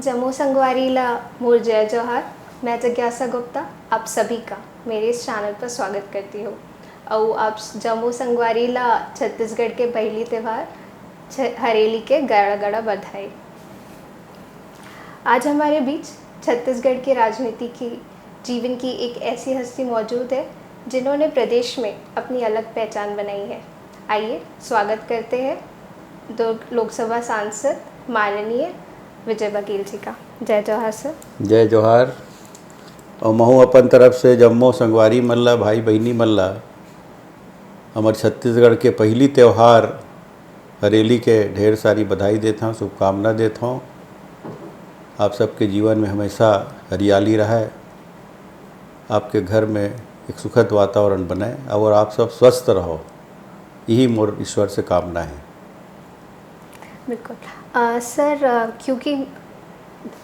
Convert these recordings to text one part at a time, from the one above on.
जम्मू संगवारीला मोर जय जोहार। मैं जिज्ञासा गुप्ता आप सभी का मेरे इस चैनल पर स्वागत करती हूँ। और आप जम्मू संगवारीला छत्तीसगढ़ के पहली त्यौहार हरेली के गड़ा गड़ा बधाई। आज हमारे बीच छत्तीसगढ़ की राजनीति की जीवन की एक ऐसी हस्ती मौजूद है जिन्होंने प्रदेश में अपनी अलग पहचान बनाई है। आइए स्वागत करते हैं दुर्ग लोकसभा सांसद माननीय विजय बघेल जी का। जय जोहार सर। जय जोहार। और महू अपन तरफ से जम्मू संगवारी मल्ला भाई बहनी मल्ला हमारे छत्तीसगढ़ के पहली त्यौहार हरेली के ढेर सारी बधाई देता हूँ, शुभकामना देता हूँ। आप सबके जीवन में हमेशा हरियाली रहे, आपके घर में एक सुखद वातावरण बने और आप सब स्वस्थ रहो, यही मोर ईश्वर से कामना है। बिल्कुल सर, क्योंकि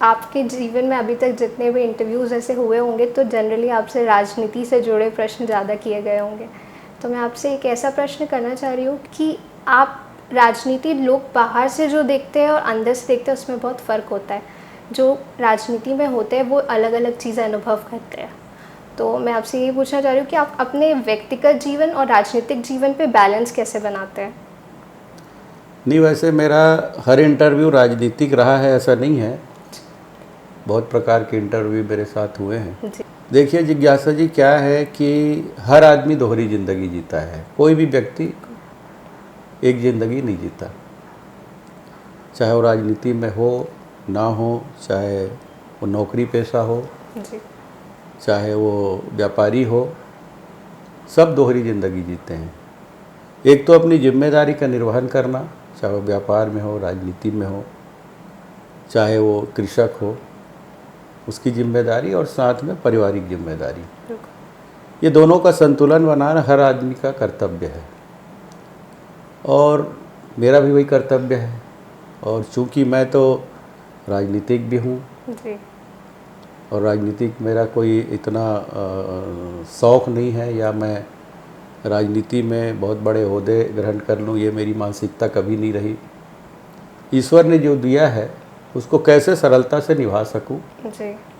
आपके जीवन में अभी तक जितने भी इंटरव्यूज़ ऐसे हुए होंगे तो जनरली आपसे राजनीति से जुड़े प्रश्न ज़्यादा किए गए होंगे। तो मैं आपसे एक ऐसा प्रश्न करना चाह रही हूँ कि आप राजनीति लोग बाहर से जो देखते हैं और अंदर से देखते हैं उसमें बहुत फ़र्क होता है। जो राजनीति में होते हैं वो अलग अलग चीज़ें अनुभव करते हैं। तो मैं आपसे ये पूछना चाह रही हूँ कि आप अपने व्यक्तिगत जीवन और राजनीतिक जीवन पे बैलेंस कैसे बनाते हैं? नहीं, वैसे मेरा हर इंटरव्यू राजनीतिक रहा है ऐसा नहीं है, बहुत प्रकार के इंटरव्यू मेरे साथ हुए हैं। देखिए जिज्ञासा जी, क्या है कि हर आदमी दोहरी ज़िंदगी जीता है, कोई भी व्यक्ति एक ज़िंदगी नहीं जीता, चाहे वो राजनीति में हो ना हो, चाहे वो नौकरी पेशा हो जी। चाहे वो व्यापारी हो, सब दोहरी ज़िंदगी जीते हैं। एक तो अपनी जिम्मेदारी का निर्वहन करना, चाहे वो व्यापार में हो, राजनीति में हो, चाहे वो कृषक हो, उसकी जिम्मेदारी, और साथ में पारिवारिक जिम्मेदारी, ये दोनों का संतुलन बनाना हर आदमी का कर्तव्य है और मेरा भी वही कर्तव्य है। और चूँकि मैं तो राजनीतिक भी हूँ और राजनीतिक मेरा कोई इतना शौक़ नहीं है या मैं राजनीति में बहुत बड़े ओहदे ग्रहण कर लूँ, ये मेरी मानसिकता कभी नहीं रही। ईश्वर ने जो दिया है उसको कैसे सरलता से निभा सकूं,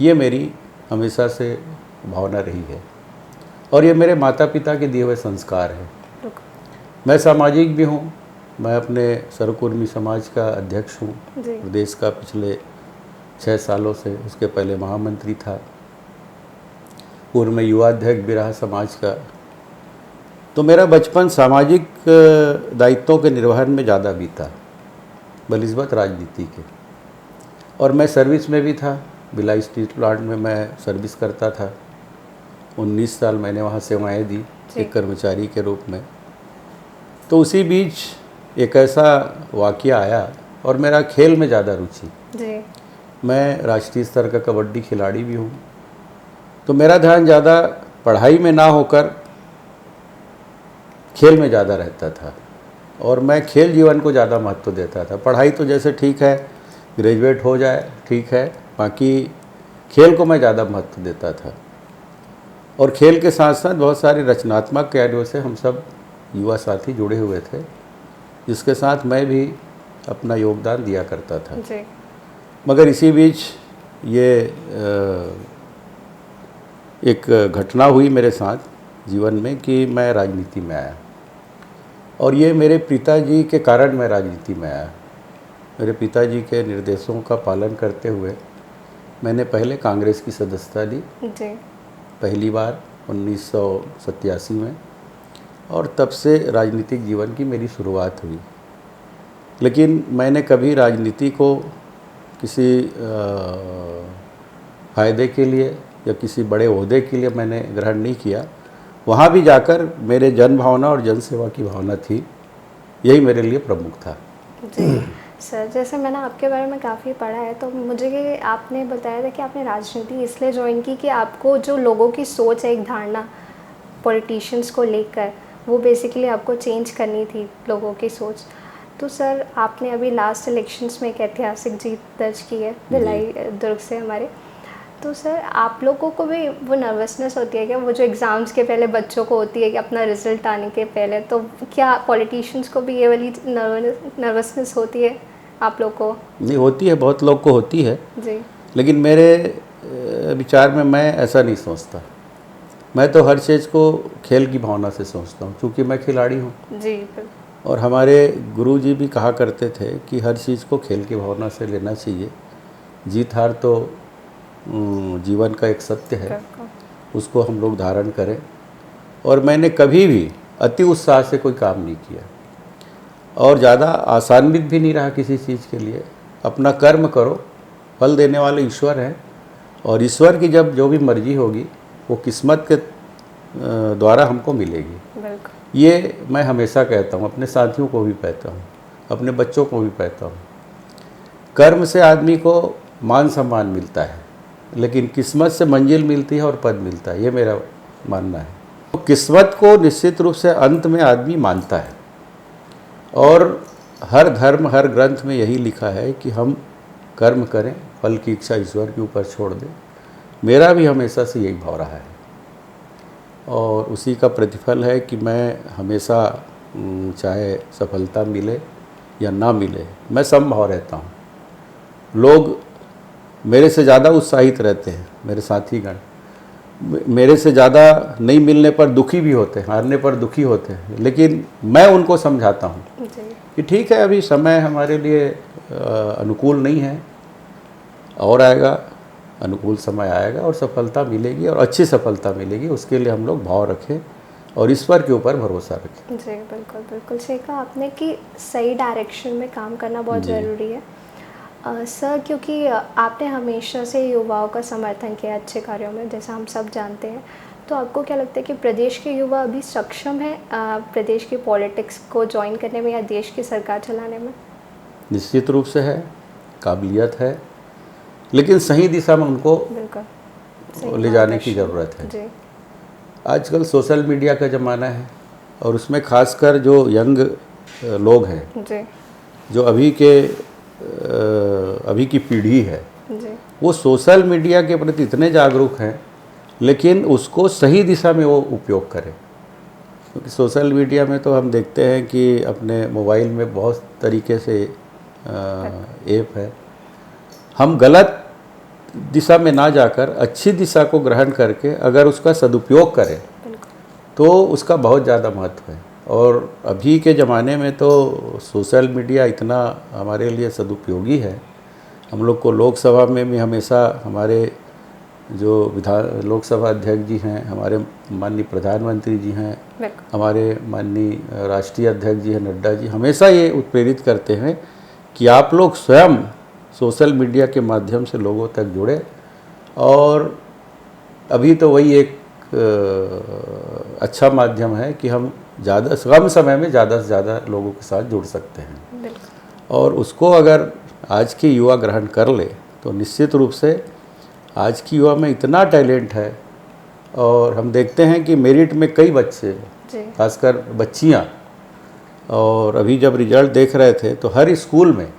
ये मेरी हमेशा से भावना रही है और ये मेरे माता पिता के दिए हुए संस्कार हैं। मैं सामाजिक भी हूँ, मैं अपने सर्वकुर्मी समाज का अध्यक्ष हूँ प्रदेश का, पिछले 6 सालों से, उसके पहले महामंत्री था, पूर्व में युवा अध्यक्ष भी रहा समाज का। तो मेरा बचपन सामाजिक दायित्वों के निर्वहन में ज़्यादा बीता बनिस्बत राजनीति के। और मैं सर्विस में भी था, भिलाई स्टील प्लांट में मैं सर्विस करता था। 19 साल मैंने वहाँ सेवाएं दी एक कर्मचारी के रूप में। तो उसी बीच एक ऐसा वाक़या आया और मेरा खेल में ज़्यादा रुचि, मैं राष्ट्रीय स्तर का कबड्डी खिलाड़ी भी हूँ, तो मेरा ध्यान ज़्यादा पढ़ाई में ना होकर खेल में ज़्यादा रहता था और मैं खेल जीवन को ज़्यादा महत्व देता था। पढ़ाई तो जैसे ठीक है, ग्रेजुएट हो जाए ठीक है, बाकी खेल को मैं ज़्यादा महत्व देता था। और खेल के साथ साथ बहुत सारे रचनात्मक कार्यों से हम सब युवा साथी जुड़े हुए थे, जिसके साथ मैं भी अपना योगदान दिया करता था। मगर इसी बीच ये एक घटना हुई मेरे साथ जीवन में कि मैं राजनीति में आया और ये मेरे पिताजी के कारण मैं राजनीति में आया। मेरे पिताजी के निर्देशों का पालन करते हुए मैंने पहले कांग्रेस की सदस्यता ली पहली बार 1987 में, और तब से राजनीतिक जीवन की मेरी शुरुआत हुई। लेकिन मैंने कभी राजनीति को किसी फ़ायदे के लिए या किसी बड़े ओहदे के लिए मैंने ग्रहण नहीं किया। वहाँ भी जाकर मेरे जन भावना और जन सेवा की भावना थी, यही मेरे लिए प्रमुख था। सर, जैसे मैंने आपके बारे में काफ़ी पढ़ा है तो मुझे आपने बताया था कि आपने राजनीति इसलिए ज्वाइन की कि आपको जो लोगों की सोच है, एक धारणा पॉलिटिशियंस को लेकर, वो बेसिकली आपको चेंज करनी थी लोगों की सोच। तो सर, आपने अभी लास्ट इलेक्शंस में एक ऐतिहासिक जीत दर्ज की है भिलाई दुर्ग से हमारे। तो सर, आप लोगों को भी वो नर्वसनेस होती है क्या, वो जो एग्ज़ाम्स के पहले बच्चों को होती है कि अपना रिज़ल्ट आने के पहले, तो क्या पॉलिटिशियंस को भी ये वाली नर्वसनेस होती है? आप लोग को? नहीं होती है, बहुत लोग को होती है, जी लेकिन मेरे विचार में मैं ऐसा नहीं सोचता। मैं तो हर चीज़ को खेल की भावना से सोचता हूँ, क्योंकि मैं खिलाड़ी हूँ। जी बिल्कुल। और हमारे गुरुजी भी कहा करते थे कि हर चीज़ को खेल की भावना से लेना चाहिए। जीत हार तो जीवन का एक सत्य है, बिल्कुल। उसको हम लोग धारण करें। और मैंने कभी भी अति उत्साह से कोई काम नहीं किया, और ज़्यादा आसान्वित भी नहीं रहा किसी चीज़ के लिए। अपना कर्म करो, फल देने वाले ईश्वर हैं, और ईश्वर की जब जो भी मर्जी होगी वो किस्मत के द्वारा हमको मिलेगी। बिल्कुल। ये मैं हमेशा कहता हूँ, अपने साथियों को भी कहता हूँ, अपने बच्चों को भी कहता हूँ। कर्म से आदमी को मान सम्मान मिलता है, लेकिन किस्मत से मंजिल मिलती है और पद मिलता है, ये मेरा मानना है। तो किस्मत को निश्चित रूप से अंत में आदमी मानता है, और हर धर्म हर ग्रंथ में यही लिखा है कि हम कर्म करें, फल की इच्छा ईश्वर के ऊपर छोड़ दें। मेरा भी हमेशा से यही भाव रहा है, और उसी का प्रतिफल है कि मैं हमेशा चाहे सफलता मिले या ना मिले, मैं समभाव रहता हूँ। लोग मेरे से ज़्यादा उत्साहित रहते हैं, मेरे साथीगण मेरे से ज़्यादा नहीं मिलने पर दुखी भी होते हैं, हारने पर दुखी होते हैं, लेकिन मैं उनको समझाता हूँ कि ठीक है, अभी समय हमारे लिए अनुकूल नहीं है, और आएगा, अनुकूल समय आएगा और सफलता मिलेगी, और अच्छी सफलता मिलेगी। उसके लिए हम लोग भाव रखें और ईश्वर के ऊपर भरोसा रखें। जी बिल्कुल, बिल्कुल सही कहा आपने कि सही डायरेक्शन में काम करना बहुत ज़रूरी है। सर, क्योंकि आपने हमेशा से युवाओं का समर्थन किया अच्छे कार्यों में, जैसा हम सब जानते हैं, तो आपको क्या लगता है कि प्रदेश के युवा अभी सक्षम है प्रदेश की पॉलिटिक्स को ज्वाइन करने में या देश की सरकार चलाने में? निश्चित रूप से है, काबिलियत है, लेकिन सही दिशा में उनको बिल्कुल ले जाने की ज़रूरत है। जी आजकल सोशल मीडिया का ज़माना है, और उसमें खासकर जो यंग लोग हैं, जी जो अभी की पीढ़ी है, जी वो सोशल मीडिया के प्रति इतने जागरूक हैं, लेकिन उसको सही दिशा में वो उपयोग करें। क्योंकि सोशल मीडिया में तो हम देखते हैं कि अपने मोबाइल में बहुत तरीके से ऐप है। हम गलत दिशा में ना जाकर अच्छी दिशा को ग्रहण करके अगर उसका सदुपयोग करें तो उसका बहुत ज़्यादा महत्व है। और अभी के ज़माने में तो सोशल मीडिया इतना हमारे लिए सदुपयोगी है। हम लोग को लोकसभा में भी हमेशा हमारे जो लोकसभा अध्यक्ष जी हैं, हमारे माननीय प्रधानमंत्री जी हैं, हमारे माननीय राष्ट्रीय अध्यक्ष जी हैं नड्डा जी, हमेशा ये उत्प्रेरित करते हैं कि आप लोग स्वयं सोशल मीडिया के माध्यम से लोगों तक जुड़े। और अभी तो वही एक अच्छा माध्यम है कि हम ज़्यादा कम समय में ज़्यादा से ज़्यादा लोगों के साथ जुड़ सकते हैं। और उसको अगर आज के युवा ग्रहण कर ले तो निश्चित रूप से आज की युवा में इतना टैलेंट है। और हम देखते हैं कि मेरिट में कई बच्चे, खासकर बच्चियां, और अभी जब रिजल्ट देख रहे थे तो हर स्कूल में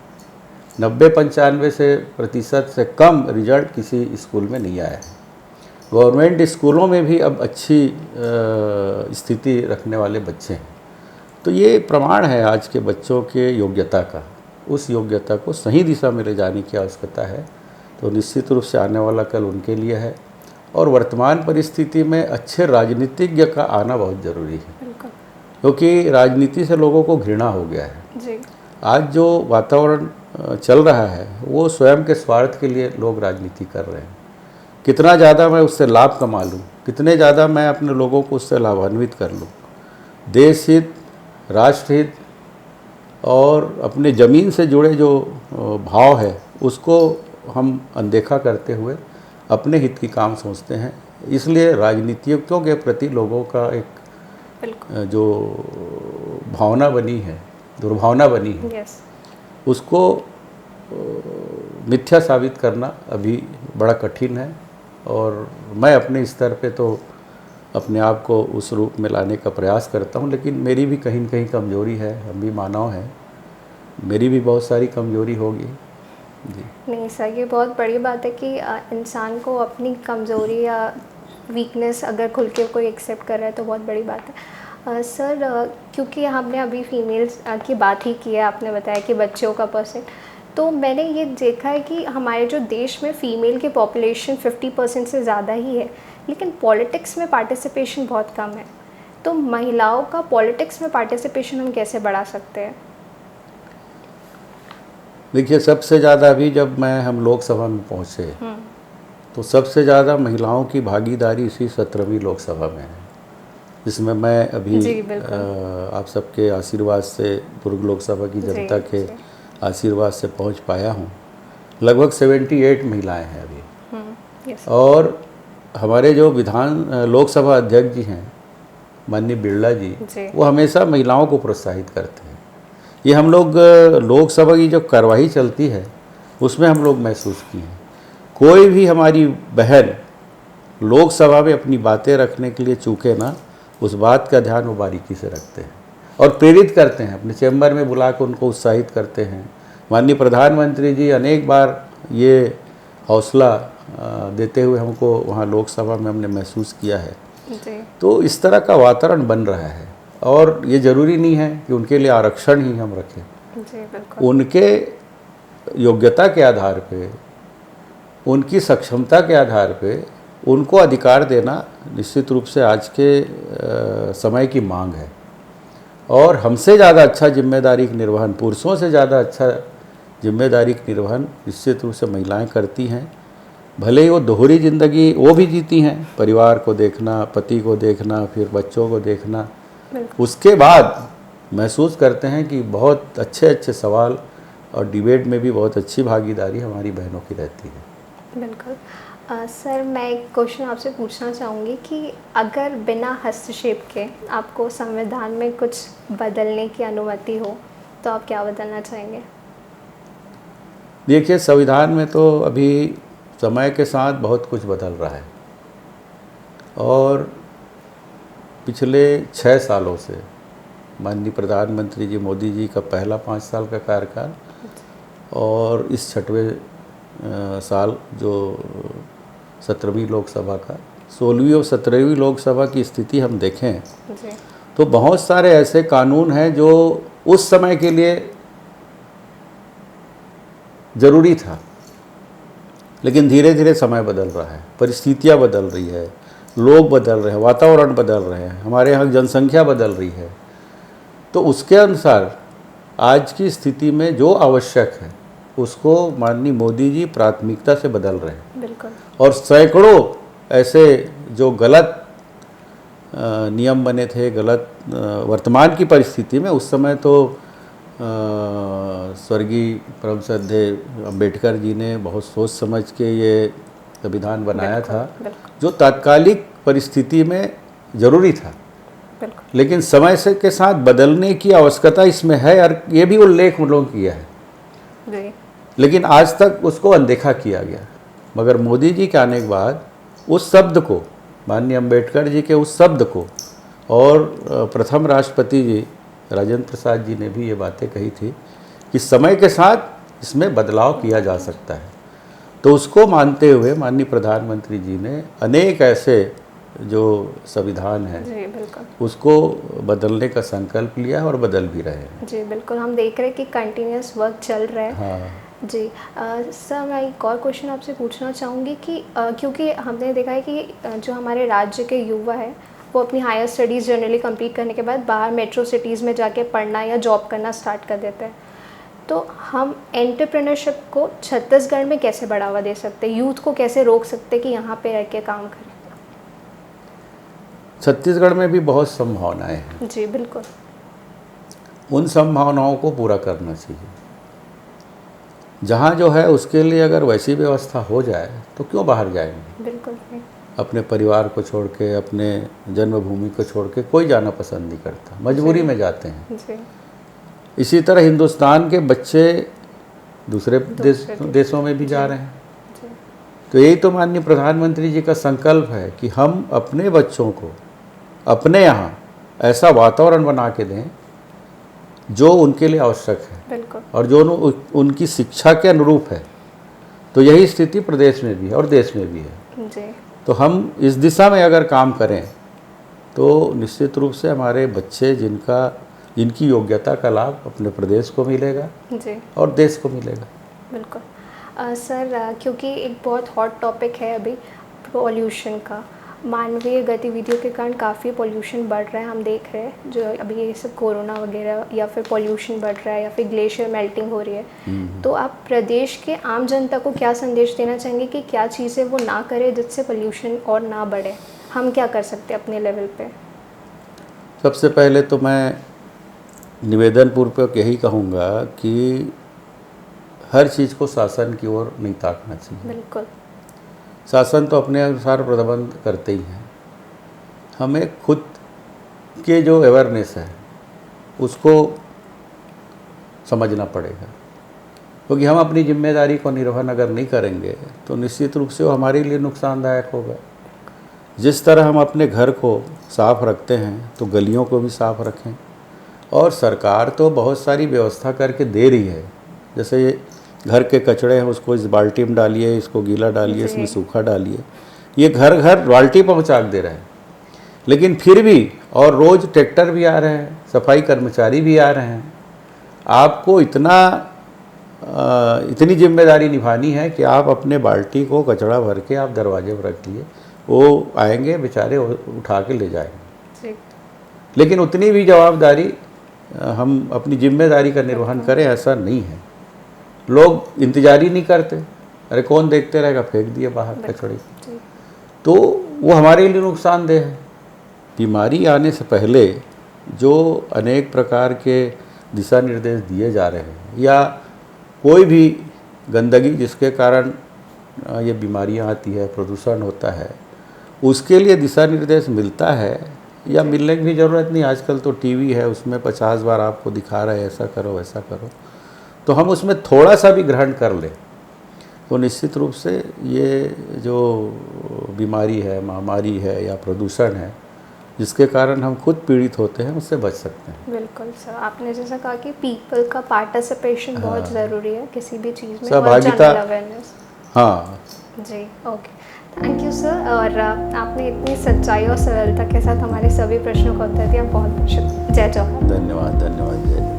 90-95% से कम रिजल्ट किसी स्कूल में नहीं आया है। गवर्नमेंट स्कूलों में भी अब अच्छी स्थिति रखने वाले बच्चे हैं। तो ये प्रमाण है आज के बच्चों के योग्यता का। उस योग्यता को सही दिशा में ले जाने की आवश्यकता है। तो निश्चित रूप से आने वाला कल उनके लिए है। और वर्तमान परिस्थिति में अच्छे राजनीतिज्ञ का आना बहुत ज़रूरी है, क्योंकि राजनीति से लोगों को घृणा हो गया है जी। आज जो वातावरण चल रहा है वो स्वयं के स्वार्थ के लिए लोग राजनीति कर रहे हैं। कितना ज़्यादा मैं उससे लाभ कमा लूँ, कितने ज़्यादा मैं अपने लोगों को उससे लाभान्वित कर लूँ। देश हित, राष्ट्र हित और अपने ज़मीन से जुड़े जो भाव है उसको हम अनदेखा करते हुए अपने हित की काम सोचते हैं। इसलिए राजनीतिज्ञों के प्रति लोगों का एक जो भावना बनी है, दुर्भावना बनी है, उसको मिथ्या साबित करना अभी बड़ा कठिन है। और मैं अपने स्तर पे तो अपने आप को उस रूप में लाने का प्रयास करता हूँ, लेकिन मेरी भी कहीं न कहीं कमज़ोरी है। हम भी मानव हैं, मेरी भी बहुत सारी कमज़ोरी होगी जी। नहीं सर, ये बहुत बड़ी बात है कि इंसान को अपनी कमज़ोरी या वीकनेस अगर खुल के कोई एक्सेप्ट कर रहा है तो बहुत बड़ी बात है। सर, क्योंकि हमने अभी फीमेल्स की बात ही की है, आपने बताया कि बच्चों का परसेंट, तो मैंने ये देखा है कि हमारे जो देश में फ़ीमेल की पॉपुलेशन 50% से ज़्यादा ही है, लेकिन पॉलिटिक्स में पार्टिसिपेशन बहुत कम है। तो महिलाओं का पॉलिटिक्स में पार्टिसिपेशन हम कैसे बढ़ा सकते हैं? देखिए, सबसे ज़्यादा अभी जब हम लोकसभा में पहुँचे तो सबसे ज़्यादा महिलाओं की भागीदारी इसी 17वीं लोकसभा में है, जिसमें मैं अभी जी, बिल्कुल। आप सबके आशीर्वाद से, पूर्व लोकसभा की जनता के जी। आशीर्वाद से पहुंच पाया हूं। लगभग 78 महिलाएं हैं अभी। यस। और हमारे जो लोकसभा अध्यक्ष जी हैं, माननीय बिरला जी, जी। वो हमेशा महिलाओं को प्रोत्साहित करते हैं। ये हम लोग लोकसभा की जो कार्यवाही चलती है उसमें हम लोग महसूस किए हैं। कोई भी हमारी बहन लोकसभा में अपनी बातें रखने के लिए चूके ना, उस बात का ध्यान वो बारीकी से रखते हैं और प्रेरित करते हैं, अपने चैम्बर में बुला कर उनको उत्साहित करते हैं। माननीय प्रधानमंत्री जी अनेक बार ये हौसला देते हुए हमको वहाँ लोकसभा में हमने महसूस किया है। जी। तो इस तरह का वातावरण बन रहा है और ये ज़रूरी नहीं है कि उनके लिए आरक्षण ही हम रखें। जी, बिल्कुल। उनके योग्यता के आधार पे, उनकी सक्षमता के आधार पे उनको अधिकार देना निश्चित रूप से आज के समय की मांग है। और हमसे ज़्यादा अच्छा जिम्मेदारी का निर्वहन, पुरुषों से ज़्यादा अच्छा जिम्मेदारी का निर्वहन निश्चित रूप से महिलाएं करती हैं। भले ही वो दोहरी ज़िंदगी वो भी जीती हैं, परिवार को देखना, पति को देखना, फिर बच्चों को देखना, उसके बाद महसूस करते हैं कि बहुत अच्छे अच्छे सवाल और डिबेट में भी बहुत अच्छी भागीदारी हमारी बहनों की रहती है। बिल्कुल। सर, मैं एक क्वेश्चन आपसे पूछना चाहूँगी कि अगर बिना हस्तक्षेप के आपको संविधान में कुछ बदलने की अनुमति हो तो आप क्या बदलना चाहेंगे? देखिए, संविधान में तो अभी समय के साथ बहुत कुछ बदल रहा है और पिछले 6 सालों से माननीय प्रधानमंत्री जी मोदी जी का पहला 5 साल का कार्यकाल और इस 6वें साल जो 17वीं लोकसभा का 16वीं और 17वीं लोकसभा की स्थिति हम देखें जी। तो बहुत सारे ऐसे कानून हैं जो उस समय के लिए ज़रूरी था, लेकिन धीरे धीरे समय बदल रहा है, परिस्थितियाँ बदल रही है, लोग बदल रहे हैं, वातावरण बदल रहे हैं, हमारे यहाँ जनसंख्या बदल रही है। तो उसके अनुसार आज की स्थिति में जो आवश्यक है उसको माननीय मोदी जी प्राथमिकता से बदल रहे हैं। बिल्कुल। और सैकड़ों ऐसे जो गलत नियम बने थे, गलत वर्तमान की परिस्थिति में, उस समय तो स्वर्गीय परम श्रद्धेय अम्बेडकर जी ने बहुत सोच समझ के ये संविधान बनाया था, जो तात्कालिक परिस्थिति में ज़रूरी था, लेकिन समय से के साथ बदलने की आवश्यकता इसमें है और ये भी उल्लेख हम लोगों किया है, लेकिन आज तक उसको अनदेखा किया गया। मगर मोदी जी के आने के बाद उस शब्द को, माननीय अम्बेडकर जी के उस शब्द को, और प्रथम राष्ट्रपति जी राजेंद्र प्रसाद जी ने भी ये बातें कही थी कि समय के साथ इसमें बदलाव किया जा सकता है। तो उसको मानते हुए माननीय प्रधानमंत्री जी ने अनेक ऐसे जो संविधान है उसको बदलने का संकल्प लिया और बदल भी रहे हैं। जी बिल्कुल, हम देख रहे हैं कि कंटिन्यूस वर्क चल रहा है। हाँ जी। सर, मैं एक और क्वेश्चन आपसे पूछना चाहूँगी कि क्योंकि हमने देखा है कि जो हमारे राज्य के युवा है वो अपनी हायर स्टडीज़ जनरली कंप्लीट करने के बाद बाहर मेट्रो सिटीज़ में जाके पढ़ना या जॉब करना स्टार्ट कर देते हैं। तो हम एंटरप्रेन्योरशिप को छत्तीसगढ़ में कैसे बढ़ावा दे सकते हैं? यूथ को कैसे रोक सकते हैं कि यहाँ पे रह के काम करें? छत्तीसगढ़ में भी बहुत संभावनाएं हैं। जी बिल्कुल। उन संभावनाओं को पूरा करना चाहिए। जहाँ जो है उसके लिए अगर वैसी व्यवस्था हो जाए तो क्यों बाहर जाएंगे? बिल्कुल। अपने परिवार को छोड़ के, अपने जन्मभूमि को छोड़ के कोई जाना पसंद नहीं करता, मजबूरी में जाते हैं। जी। इसी तरह हिंदुस्तान के बच्चे दूसरे देशों में भी जा रहे हैं। तो यही तो माननीय प्रधानमंत्री जी का संकल्प है कि हम अपने बच्चों को अपने यहाँ ऐसा वातावरण बना के दें जो उनके लिए आवश्यक है और जो उनकी शिक्षा के अनुरूप है। तो यही स्थिति प्रदेश में भी है और देश में भी है। जी। तो हम इस दिशा में अगर काम करें तो निश्चित रूप से हमारे बच्चे जिनकी योग्यता का लाभ अपने प्रदेश को मिलेगा जी। और देश को मिलेगा। बिल्कुल। सर क्योंकि एक बहुत हॉट टॉपिक है अभी पॉल्यूशन का, मानवीय गतिविधियों के कारण काफ़ी पॉल्यूशन बढ़ रहा है, हम देख रहे हैं जो अभी ये सब कोरोना वगैरह या फिर पॉल्यूशन बढ़ रहा है या फिर ग्लेशियर मेल्टिंग हो रही है। तो आप प्रदेश के आम जनता को क्या संदेश देना चाहेंगे कि क्या चीज़ें वो ना करे जिससे पॉल्यूशन और ना बढ़े, हम क्या कर सकते हैं अपने लेवल पे? सबसे पहले तो मैं निवेदन पूर्वक यही कहूँगा कि हर चीज़ को शासन की ओर नहीं ताकना चाहिए। बिल्कुल। शासन तो अपने अनुसार प्रबंध करते ही हैं, हमें खुद के जो अवेयरनेस है उसको समझना पड़ेगा, क्योंकि हम अपनी जिम्मेदारी को निर्वहन अगर नहीं करेंगे तो निश्चित रूप से वो हमारे लिए नुकसानदायक होगा। जिस तरह हम अपने घर को साफ़ रखते हैं तो गलियों को भी साफ़ रखें, और सरकार तो बहुत सारी व्यवस्था करके दे रही है, जैसे ये घर के कचड़े हैं उसको इस बाल्टी में डालिए, इसको गीला डालिए, इसमें सूखा डालिए, ये घर घर बाल्टी पहुँचा दे रहे हैं। लेकिन फिर भी, और रोज़ ट्रैक्टर भी आ रहे हैं, सफाई कर्मचारी भी आ रहे हैं, आपको इतनी जिम्मेदारी निभानी है कि आप अपने बाल्टी को कचड़ा भर के आप दरवाजे पर रख लिए, वो आएंगे बेचारे उठा के ले जाएंगे। लेकिन उतनी भी जवाबदारी हम अपनी जिम्मेदारी का निर्वहन करें, ऐसा नहीं है। लोग इंतजार ही नहीं करते, अरे कौन देखते रहेगा, फेंक दिए बाहर कचड़े, तो वो हमारे लिए नुकसानदेह है। बीमारी आने से पहले जो अनेक प्रकार के दिशा निर्देश दिए जा रहे हैं, या कोई भी गंदगी जिसके कारण ये बीमारियां आती है, प्रदूषण होता है, उसके लिए दिशा निर्देश मिलता है या मिलने की भी ज़रूरत नहीं। आजकल तो टीवी है, उसमें 50 बार आपको दिखा रहा है ऐसा करो वैसा करो, तो हम उसमें थोड़ा सा भी ग्रहण कर लें तो निश्चित रूप से ये जो बीमारी है, महामारी है या प्रदूषण है जिसके कारण हम खुद पीड़ित होते हैं, उससे बच सकते हैं। बिल्कुल सर, आपने जैसा कहा कि पीपल का पार्टिसिपेशन बहुत ज़रूरी है किसी भी चीज़ में, सहभागिता। अवेयरनेस। हाँ जी, ओके, थैंक यू सर। और आपने इतनी सच्चाई और सरलता के साथ हमारे सभी प्रश्नों का उत्तर दिया, बहुत बहुत शुक्रिया। जय जवाहर। धन्यवाद, धन्यवाद, जय।